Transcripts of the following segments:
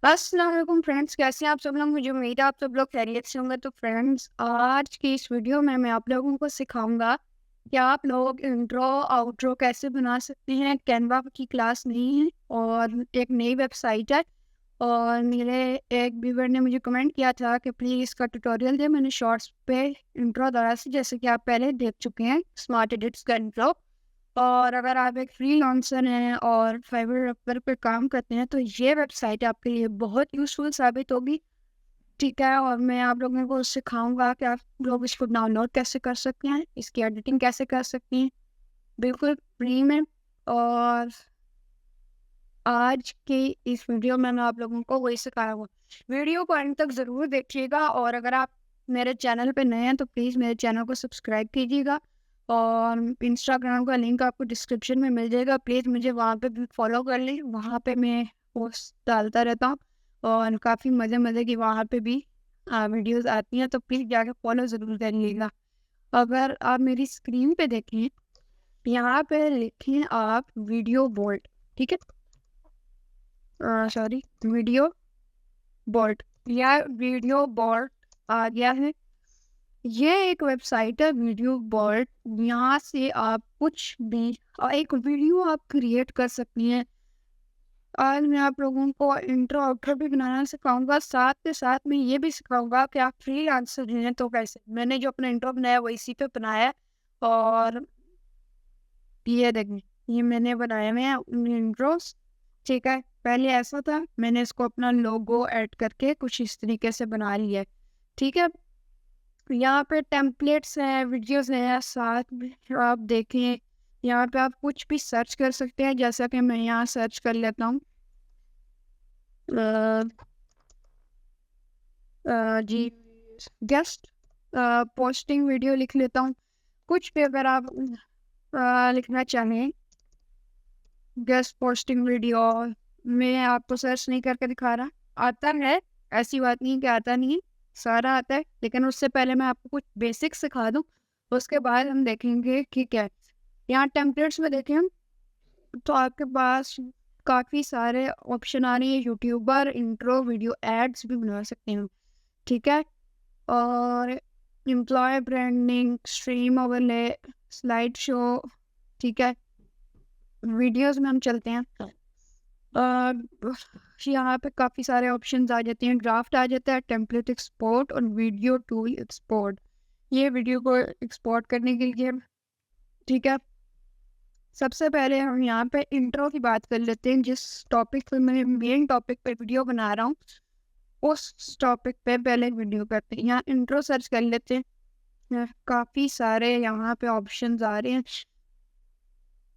अस्सलाम वालेकुम फ्रेंड्स, कैसे हैं आप सब लोग। मुझे उम्मीद है आप सब लोग खैरियत से होंगे। तो फ्रेंड्स, आज की इस वीडियो में मैं आप लोगों को सिखाऊंगा कि आप लोग इंट्रो आउट्रो कैसे बना सकते हैं। कैनवा की क्लास नहीं है और एक नई वेबसाइट है। और मेरे एक व्यूवर ने मुझे कमेंट किया था कि प्लीज़ इसका ट्यूटोरियल दे। मैंने शॉर्ट्स पे इंट्रो डाला से, जैसे कि आप पहले देख चुके हैं, स्मार्ट एडिट्स का इंट्रो। और अगर आप एक फ्रीलांसर हैं और फाइवर अपवर पे काम करते हैं तो ये वेबसाइट आपके लिए बहुत यूज़फुल साबित होगी। ठीक है, और मैं आप लोगों को सिखाऊंगा कि आप लोग इसको डाउनलोड कैसे कर सकते हैं, इसकी एडिटिंग कैसे कर सकते हैं, बिल्कुल फ्री में। और आज की इस वीडियो में मैं आप लोगों को वही सिखाया हुआ। वीडियो को अंत तक ज़रूर देखिएगा। और अगर आप मेरे चैनल पे नए हैं तो प्लीज़ मेरे चैनल को सब्सक्राइब कीजिएगा। और इंस्टाग्राम का लिंक आपको डिस्क्रिप्शन में मिल जाएगा, प्लीज़ मुझे वहाँ पे भी फॉलो कर लें। वहाँ पे मैं पोस्ट डालता रहता हूँ और काफ़ी मज़े मज़े की वहाँ पे भी वीडियोज़ आती हैं, तो प्लीज़ जाके फॉलो ज़रूर करिएगा। अगर आप मेरी स्क्रीन पे देखें, यहाँ पे लिखें आप वीडियो बोल्ट। ठीक है, सॉरी, वीडियो बोल्ट या वीडियो बोल्ट आ गया है। ये एक वेबसाइट है वीडियो बोल्ट। यहाँ से आप कुछ भी एक वीडियो आप क्रिएट कर सकती हैं। आज मैं आप लोगों को इंट्रो आउट्रो भी बनाना सिखाऊंगा, साथ के साथ मैं ये भी सिखाऊंगा कि आप फ्रीलांसर हैं तो कैसे। मैंने जो अपना इंट्रो बनाया वो इसी पे बनाया है। और ये देखें, ये मैंने बनाए हुए हैं इंट्रोस। ठीक है, पहले ऐसा था, मैंने इसको अपना लोगो ऐड करके कुछ इस तरीके से बना लिया है। ठीक है, यहाँ पे टेम्पलेट्स हैं, वीडियोस हैं, साथ में आप देखें यहाँ पे आप कुछ भी सर्च कर सकते हैं। जैसा कि मैं यहाँ सर्च कर लेता हूँ, जी, गेस्ट पोस्टिंग वीडियो लिख लेता हूँ। कुछ भी अगर आप लिखना चाहें, गेस्ट पोस्टिंग वीडियो, मैं आपको सर्च नहीं करके दिखा रहा, आता है, ऐसी बात नहीं कि आता नहीं है, सारा आता है। लेकिन उससे पहले मैं आपको कुछ बेसिक सिखा दूँ, उसके बाद हम देखेंगे कि क्या है। यहाँ टेम्पलेट्स में देखें हम, तो आपके पास काफ़ी सारे ऑप्शन आ रही है। यूट्यूबर इंट्रो वीडियो एड्स भी बना सकते हैं। ठीक है, और employ branding, stream overlay, slide show. ठीक है, वीडियोस में हम चलते हैं। यहाँ पे काफ़ी सारे ऑप्शंस आ जाते हैं। ड्राफ्ट आ जाता है, टेम्पलेट एक्सपोर्ट और वीडियो टूल एक्सपोर्ट। ये वीडियो को एक्सपोर्ट करने के लिए। ठीक है, सबसे पहले हम यहाँ पे इंट्रो की बात कर लेते हैं। जिस टॉपिक पे मैं मेन टॉपिक पे वीडियो बना रहा हूँ उस टॉपिक पे पहले वीडियो करते हैं। यहाँ इंट्रो सर्च कर लेते हैं। काफ़ी सारे यहाँ पे ऑप्शंस आ रहे हैं,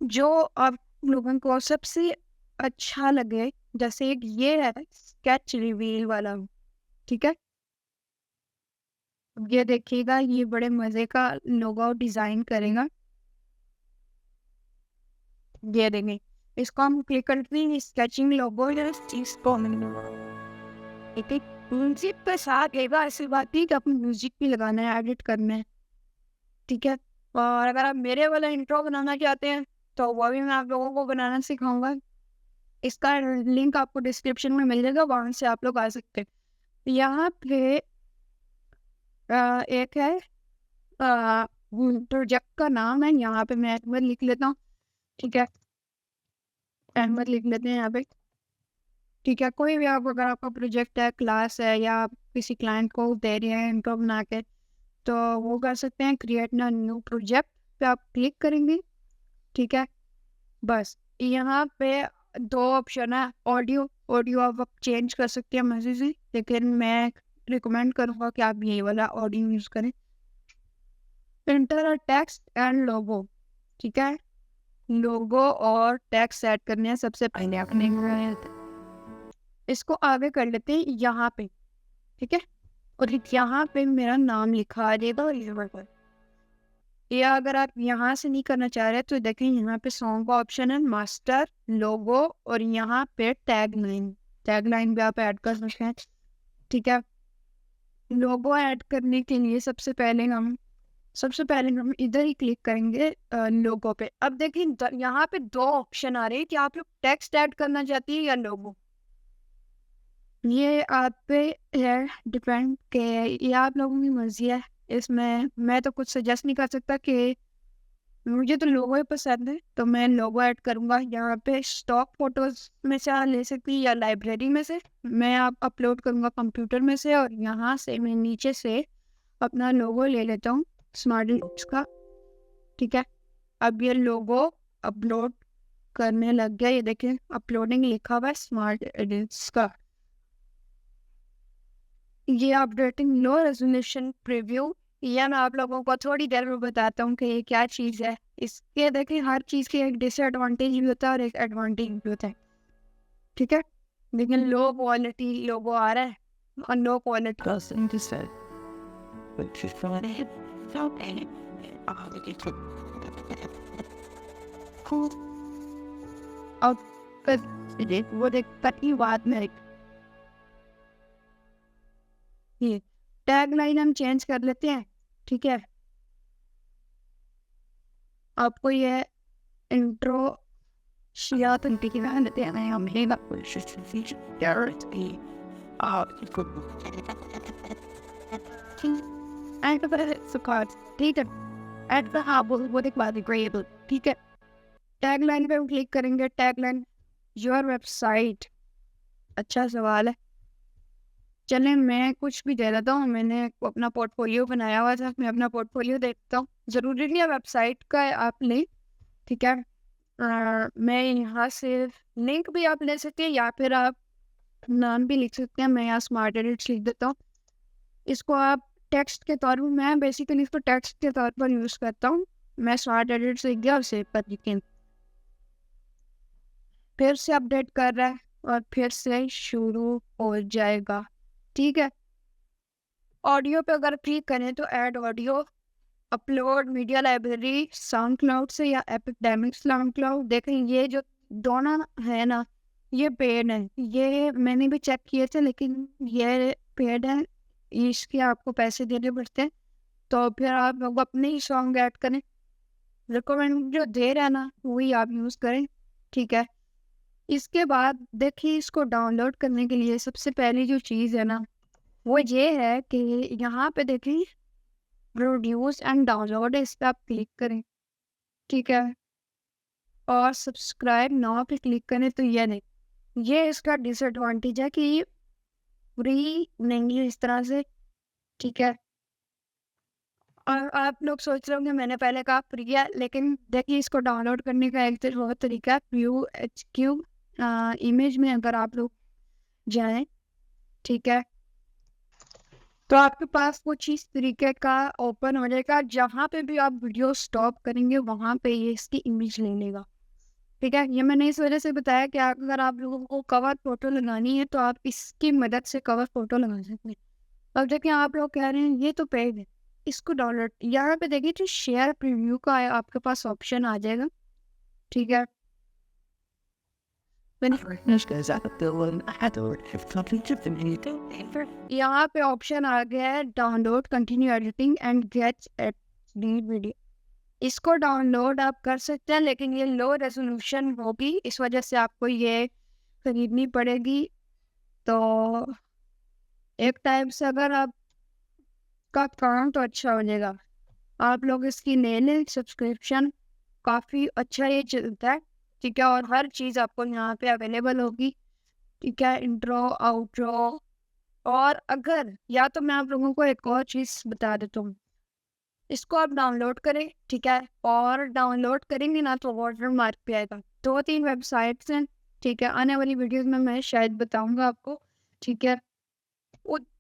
जो आप लोगों को सबसे अच्छा लगे। जैसे एक ये है स्केच रिवील वाला। ठीक है, ये देखिएगा, ये बड़े मज़े का लोगो डिज़ाइन करेगा। ये देंगे, इसको हम क्लिक करते हैं, स्केचिंग लोगो या इसको एक एक म्यूजिक के साथ लेगा। ऐसी बात नहीं कि आपको म्यूजिक भी लगाना है, एडिट करना है। ठीक है, और अगर आप मेरे वाला इंट्रो बनाना चाहते हैं तो वो भी मैं आप लोगों को बनाना सिखाऊंगा। इसका लिंक आपको डिस्क्रिप्शन में मिल जाएगा, वहाँ से आप लोग आ सकते हैं। यहाँ पे एक है प्रोजेक्ट का नाम है, यहाँ पे मैं अहमद लिख लेता हूँ। ठीक है, अहमद लिख लेते हैं यहाँ पे। ठीक है, कोई भी आप, अगर आपका प्रोजेक्ट है, क्लास है, या आप किसी क्लाइंट को दे रहे हैं इंट्रो बना के, तो वो कर सकते हैं। क्रिएट ना न्यू प्रोजेक्ट पे आप क्लिक करेंगे। ठीक है, बस यहाँ पे दो ऑप्शन है। ऑडियो, ऑडियो आप चेंज कर सकते हैं मर्जी से, लेकिन मैं रिकमेंड करूँगा कि आप ये वाला ऑडियो यूज़ करें। Inter text and logo. ठीक है, लोगो और टेक्स्ट ऐड करने हैं। सबसे पहले आपने इसको आगे कर लेते हैं यहाँ पे। ठीक है, और यहाँ पे मेरा नाम लिखा आ जाएगा रिवर पर। या अगर आप यहाँ से नहीं करना चाह रहे तो देखें, यहाँ पे सॉन्ग का ऑप्शन है, मास्टर, लोगो, और यहाँ पे टैग लाइन। टैग लाइन भी आप ऐड कर सकते हैं। ठीक है, लोगो ऐड करने के लिए सबसे पहले हम इधर ही क्लिक करेंगे लोगो पे। अब देखिए यहाँ पे दो ऑप्शन आ रहे हैं कि आप लोग टेक्स्ट ऐड करना चाहती है या लोगो। ये आप पे है डिपेंड के ये आप लोगों की मर्जी है। इसमें मैं तो कुछ सजेस्ट नहीं कर सकता कि मुझे तो लोगो ही पसंद है तो मैं लोगो ऐड करूँगा। यहाँ पे स्टॉक फोटोज में से आप ले सकती हैं या लाइब्रेरी में से मैं आप अपलोड करूँगा कंप्यूटर में से, और यहाँ से मैं नीचे से अपना लोगो ले लेता हूँ स्मार्ट एडिट्स का। ठीक है, अब ये लोगो अपलोड करने लग गया। ये देखिए अपलोडिंग लिखा हुआ है स्मार्ट एडिट्स का। ये अपडेटिंग लो रेजोल्यूशन प्रीव्यू, ये मैं आप लोगों को थोड़ी देर में बताता हूँ कि ये क्या चीज़ है। इसके देखिए हर चीज़ की एक डिसएडवांटेज भी होता है और एक एडवांटेज भी होता है। ठीक है, लेकिन लो क्वालिटी लोगो आ रहा है और लो क्वालिटी और वो दिक्कत की बात नहीं। ये टैग लाइन हम चेंज कर लेते हैं। ठीक है, आपको ये इंट्रो शिया तो दिखा लेते हैं हम ही ना ठीक है। एट द हाँ वो एक बात एग्रीएबल। ठीक है, टैग लाइन पे हम क्लिक करेंगे। टैग लाइन योर वेबसाइट, अच्छा सवाल है। चलें मैं कुछ भी दे देता हूँ, मैंने अपना पोर्टफोलियो बनाया हुआ था, मैं अपना पोर्टफोलियो देखता हूँ। ज़रूरी नहीं है वेबसाइट का आप लें। ठीक है, मैं यहाँ से लिंक भी आप ले सकते हैं या फिर आप नाम भी लिख सकते हैं। मैं यहाँ स्मार्ट एडिट्स लिख देता हूँ। इसको आप टेक्स्ट के तौर पर, मैं बेसिकली इसको टेक्स्ट के तौर पर यूज़ करता हूँ। मैं स्मार्ट एडिट्स लिख दिया और सेव पर लिखें, फिर से अपडेट कर रहा है और फिर से शुरू हो जाएगा। ठीक है, ऑडियो पे अगर क्लिक करें तो add audio, upload media library sound cloud से या एपिडेमिक साउंड क्लाउड। देखें ये जो दोनों है ना ये पेड है, ये मैंने भी चेक किए थे लेकिन ये पेड है, इसके आपको पैसे देने पड़ते हैं। तो फिर आप लोग अपने ही सॉन्ग ऐड करें, रिकमेंड जो दे रहे हैं ना वही आप यूज़ करें। ठीक है, इसके बाद देखिए इसको डाउनलोड करने के लिए सबसे पहली जो चीज़ है ना वो ये है कि यहाँ पे देखिए प्रोड्यूस एंड डाउनलोड, इस पर आप क्लिक करें। ठीक है, और सब्सक्राइब नाउ पे क्लिक करें तो ये नहीं, ये इसका डिसएडवांटेज है कि फ्री नहीं है इस तरह से। ठीक है, और आप लोग सोच रहे होंगे मैंने पहले कहा फ्री है, लेकिन देखिए इसको डाउनलोड करने का एक और तरीका है व्यू HQ इमेज में अगर आप लोग जाएं। ठीक है, तो आपके पास कुछ इस तरीके का ओपन हो जाएगा, जहाँ पे भी आप वीडियो स्टॉप करेंगे वहाँ पे ये इसकी इमेज ले लेगा। ठीक है, ये मैंने इस वजह से बताया कि अगर आप लोगों को कवर फोटो लगानी है तो आप इसकी मदद से कवर फोटो लगा सकते हैं। अब देखिए आप लोग कह रहे हैं ये तो पेड है, इसको डाउनलोड यहाँ पे देखिए जो शेयर प्रीव्यू का है आपके पास ऑप्शन आ जाएगा। ठीक है, यहाँ पे ऑप्शन आ गया है download continue editing and get HD video. इसको डाउनलोड आप कर सकते हैं लेकिन ये लो रेजोल्यूशन होगी, इस वजह से आपको ये खरीदनी पड़ेगी। तो एक टाइम से अगर आपका काम तो अच्छा हो जाएगा, आप लोग इसकी ले लें सब्सक्रिप्शन, काफ़ी अच्छा ये चलता है। ठीक है, और हर चीज़ आपको यहाँ पे अवेलेबल होगी। ठीक है, इंट्रो आउट्रो, और अगर या तो मैं आप लोगों को एक और चीज़ बता देता हूँ, इसको आप डाउनलोड करें। ठीक है, और डाउनलोड करेंगे ना तो वाटर मार्क पे आएगा। 2-3 वेबसाइट्स हैं। ठीक है, आने वाली वीडियोस में मैं शायद बताऊंगा आपको। ठीक है,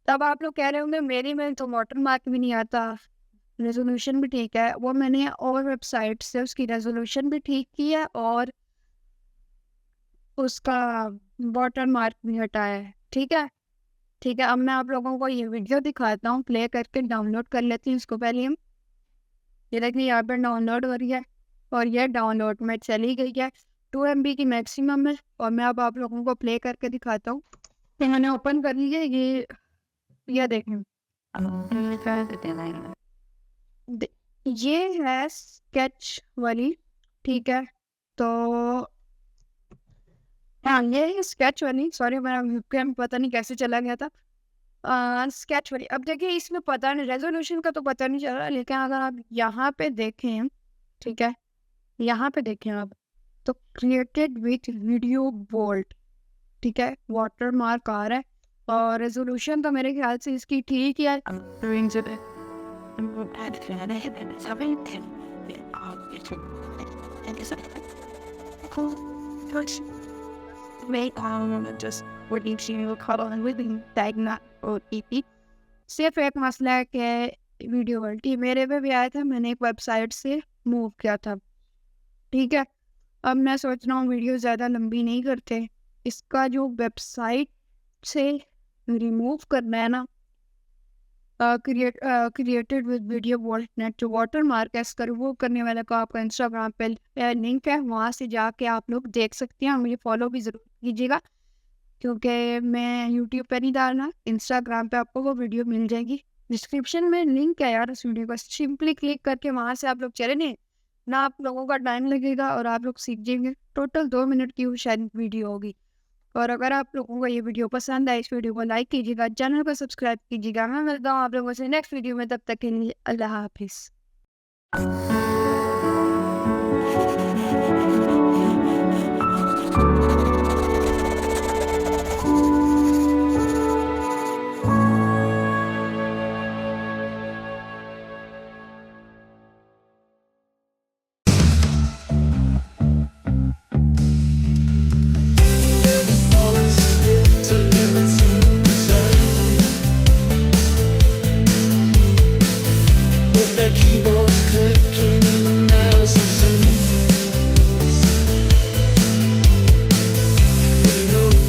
तब आप लोग कह रहे होंगे मेरी में तो वाटर मार्क भी नहीं आता, रेजोल्यूशन भी ठीक है। वो मैंने और वेबसाइट से उसकी रेजोल्यूशन भी ठीक की है और उसका वाटर मार्क भी हटाया है। ठीक है, ठीक है, अब मैं आप लोगों को ये वीडियो दिखाता हूँ, प्ले करके डाउनलोड कर लेती हूँ इसको पहले हम। ये देखिए यहाँ पर डाउनलोड हो रही है और ये डाउनलोड में चली गई है। 2 MB की मैक्सिमम है और मैं अब आप लोगों को प्ले करके दिखाता हूँ। तो मैंने ओपन कर ली है, ये देखें ये है स्केच वाली। ठीक है, तो हाँ, ये स्केच वाली, सॉरी मेरा वेबकैम पता नहीं कैसे चला गया था। स्केच वाली, अब देखिए इसमें पता नहीं रेज़ोल्यूशन का तो पता नहीं चल रहा, लेकिन अगर आप यहाँ पे देखें, ठीक है? यहाँ पे देखें आप, तो क्रिएटेड विथ वीडियो वोल्ट, ठीक है? वाटरमार्क आ रहा है और रेज़ोल्यूशन तो मेरे ख्याल से इसकी ठीक ही है। सिर्फ एक मसला है कि वीडियो क्वालिटी मेरे पे भी आया था, मैंने एक वेबसाइट से मूव किया था, ठीक है? अब मैं सोच रहा हूँ वीडियो ज़्यादा लंबी नहीं करते, इसका जो वेबसाइट से रिमूव करना है ना, created with video vault net जो वाटर मार्क है, इसका रिमूव करने वाले को आपका इंस्टाग्राम पे लिंक है, वहाँ से जाके आप लोग देख सकते हैं। मुझे फॉलो भी ज़रूर कीजिएगा, क्योंकि मैं यूट्यूब पे नहीं डालना, इंस्टाग्राम पे आपको वो वीडियो मिल जाएगी। डिस्क्रिप्शन में लिंक है यार उस वीडियो का, सिंपली क्लिक करके वहाँ से आप लोग चले नहीं ना, आप लोगों का टाइम लगेगा और आप लोग सीख जाएंगे। टोटल 2 मिनट की वो शायद वीडियो होगी। और अगर आप लोगों को ये वीडियो पसंद आए, इस वीडियो को लाइक कीजिएगा, चैनल को सब्सक्राइब कीजिएगा। मैं मिलता हूँ आप लोगों से नेक्स्ट वीडियो में, तब तक के लिए अल्लाह हाफिज़।